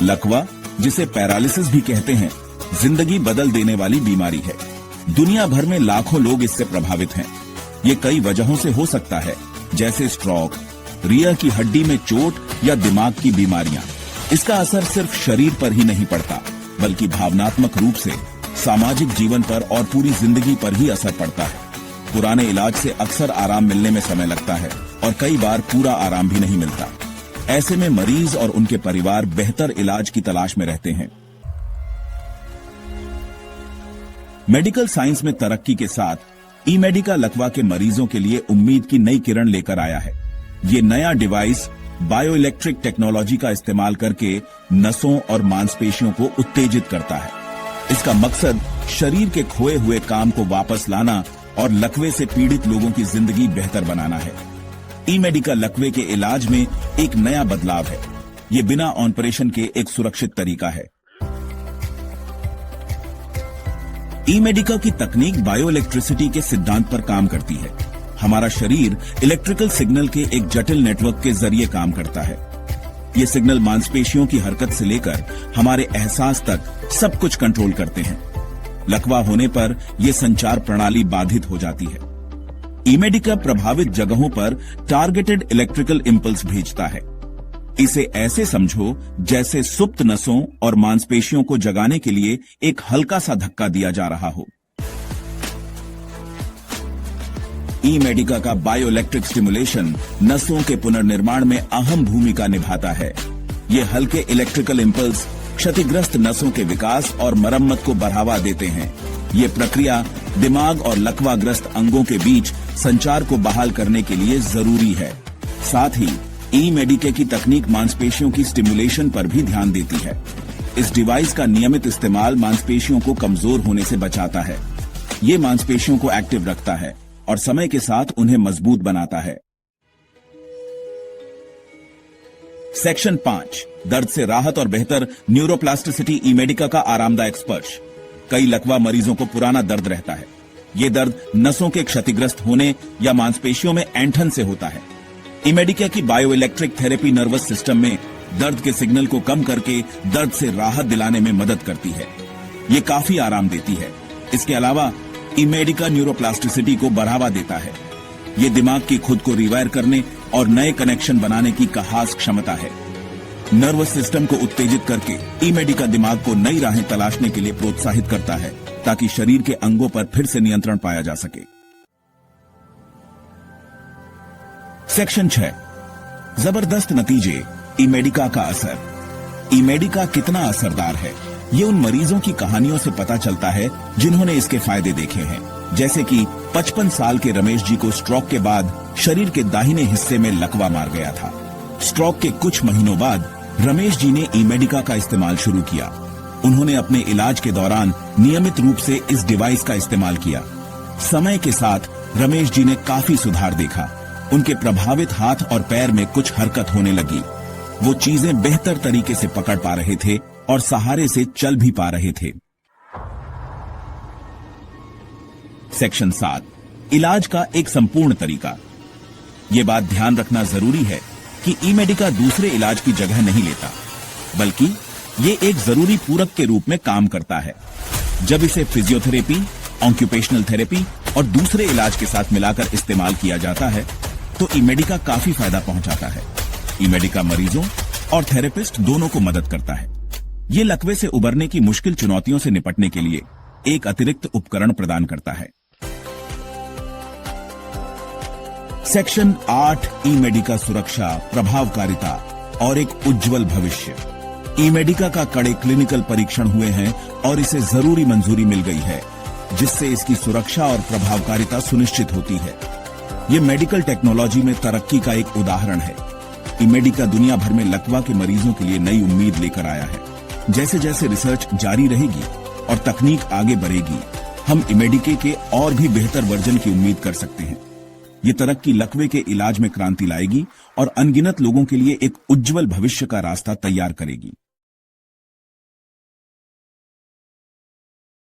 लकवा, जिसे पैरालिसिस भी कहते हैं, जिंदगी बदल देने वाली बीमारी है। दुनिया भर में लाखों लोग इससे प्रभावित हैं। ये कई वजहों से हो सकता है, जैसे स्ट्रोक, रीढ़ की हड्डी में चोट या दिमाग की बीमारियां। इसका असर सिर्फ शरीर पर ही नहीं पड़ता, बल्कि भावनात्मक रूप से सामाजिक जीवन पर और पूरी जिंदगी पर भी असर पड़ता है। पुराने इलाज से अक्सर आराम मिलने में समय लगता है और कई बार पूरा आराम भी नहीं मिलता। ऐसे में मरीज और उनके परिवार बेहतर इलाज की तलाश में रहते हैं। मेडिकल साइंस में तरक्की के साथ ई-मेडिका लकवा के मरीजों के लिए उम्मीद की नई किरण लेकर आया है। ये नया डिवाइस बायोइलेक्ट्रिक टेक्नोलॉजी का इस्तेमाल करके नसों और मांसपेशियों को उत्तेजित करता है। इसका मकसद शरीर के खोए हुए काम को वापस लाना और लकवे से पीड़ित लोगों की जिंदगी बेहतर बनाना है। ई-मेडिका लकवे के इलाज में एक नया बदलाव है। ये बिना ऑपरेशन के एक सुरक्षित तरीका है। ई-मेडिका की तकनीक बायोइलेक्ट्रिसिटी के सिद्धांत पर काम करती है। हमारा शरीर इलेक्ट्रिकल सिग्नल के एक जटिल नेटवर्क के जरिए काम करता है। ये सिग्नल मांसपेशियों की हरकत से लेकर हमारे एहसास तक सब कुछ कंट्रोल करते हैं। लकवा होने पर यह संचार प्रणाली बाधित हो जाती है। ई-मेडिका प्रभावित जगहों पर टारगेटेड इलेक्ट्रिकल इंपल्स भेजता है। इसे ऐसे समझो जैसे सुप्त नसों और मांसपेशियों को जगाने के लिए एक हल्का सा धक्का दिया जा रहा हो। ई-मेडिका का बायोइलेक्ट्रिक स्टिमुलेशन नसों के पुनर्निर्माण में अहम भूमिका निभाता है। ये हल्के इलेक्ट्रिकल इंपल्स क्षतिग्रस्त नसों के विकास और मरम्मत को बढ़ावा देते हैं। ये प्रक्रिया दिमाग और लकवाग्रस्त अंगों के बीच संचार को बहाल करने के लिए जरूरी है। साथ ही ई-मेडिका की तकनीक मांसपेशियों की स्टिमुलेशन पर भी ध्यान देती है। इस डिवाइस का नियमित इस्तेमाल मांसपेशियों को कमजोर होने से बचाता है। ये मांसपेशियों को एक्टिव रखता है और समय के साथ उन्हें मजबूत बनाता है। सेक्शन 5, दर्द से राहत और बेहतर न्यूरोप्लास्टिसिटी ई-मेडिका का आरामदायक स्पर्श। कई लकवा मरीजों को पुराना दर्द रहता है। ये दर्द नसों के क्षतिग्रस्त होने या मांसपेशियों में ऐंठन से होता है। ई-मेडिका की बायोइलेक्ट्रिक थेरेपी नर्वस सिस्टम में दर्द के सिग्नल को कम करके दर्द से राहत दिलाने में मदद करती है। ये काफी आराम देती है। इसके अलावा ई-मेडिका न्यूरोप्लास्टिसिटी को बढ़ावा देता है। ये दिमाग की खुद को रिवायर करने और नए कनेक्शन बनाने की खास क्षमता है। नर्वस सिस्टम को उत्तेजित करके ई-मेडिका दिमाग को नई राहें तलाशने के लिए प्रोत्साहित करता है, ताकि शरीर के अंगों पर फिर से नियंत्रण पाया जा सके। सेक्शन 6, जबरदस्त नतीजे, ई-मेडिका का असर। ई-मेडिका कितना असरदार है, ये उन मरीजों की कहानियों से पता चलता है जिन्होंने इसके फायदे देखे हैं। जैसे कि 55 साल के रमेश जी को स्ट्रोक के बाद शरीर के दाहिने हिस्से में लकवा मार गया था। स्ट्रोक के कुछ महीनों बाद रमेश जी ने ई-मेडिका का इस्तेमाल शुरू किया। उन्होंने अपने इलाज के दौरान नियमित रूप से इस डिवाइस का इस्तेमाल किया। समय के साथ रमेश जी ने काफी सुधार देखा। उनके प्रभावित हाथ और पैर में कुछ हरकत होने लगी। वो चीजें बेहतर तरीके से पकड़ पा रहे थे और सहारे से चल भी पा रहे थे। सेक्शन 7, इलाज का एक संपूर्ण तरीका। ये बात ध्यान रखना जरूरी है कि ई-मेडिका दूसरे इलाज की जगह नहीं लेता, बल्कि ये एक जरूरी पूरक के रूप में काम करता है। जब इसे फिजियोथेरेपी, ऑक्यूपेशनल थेरेपी और दूसरे इलाज के साथ मिलाकर इस्तेमाल किया जाता है, तो ई-मेडिका काफी फायदा पहुंचाता है। ई-मेडिका मरीजों और थेरेपिस्ट दोनों को मदद करता है। ये लकवे से उबरने की मुश्किल चुनौतियों से निपटने के लिए एक अतिरिक्त उपकरण प्रदान करता है। सेक्शन 8, ई-मेडिका सुरक्षा, प्रभावकारिता और एक उज्जवल भविष्य। ई-मेडिका का कड़े क्लिनिकल परीक्षण हुए हैं और इसे जरूरी मंजूरी मिल गई है, जिससे इसकी सुरक्षा और प्रभावकारिता सुनिश्चित होती है। ये मेडिकल टेक्नोलॉजी में तरक्की का एक उदाहरण है। ई-मेडिका दुनिया भर में लकवा के मरीजों के लिए नई उम्मीद लेकर आया है। जैसे जैसे रिसर्च जारी रहेगी और तकनीक आगे बढ़ेगी, हम ई-मेडिका के और भी बेहतर वर्जन की उम्मीद कर सकते हैं। ये तरक्की लकवे के इलाज में क्रांति लाएगी और अनगिनत लोगों के लिए एक उज्जवल भविष्य का रास्ता तैयार करेगी।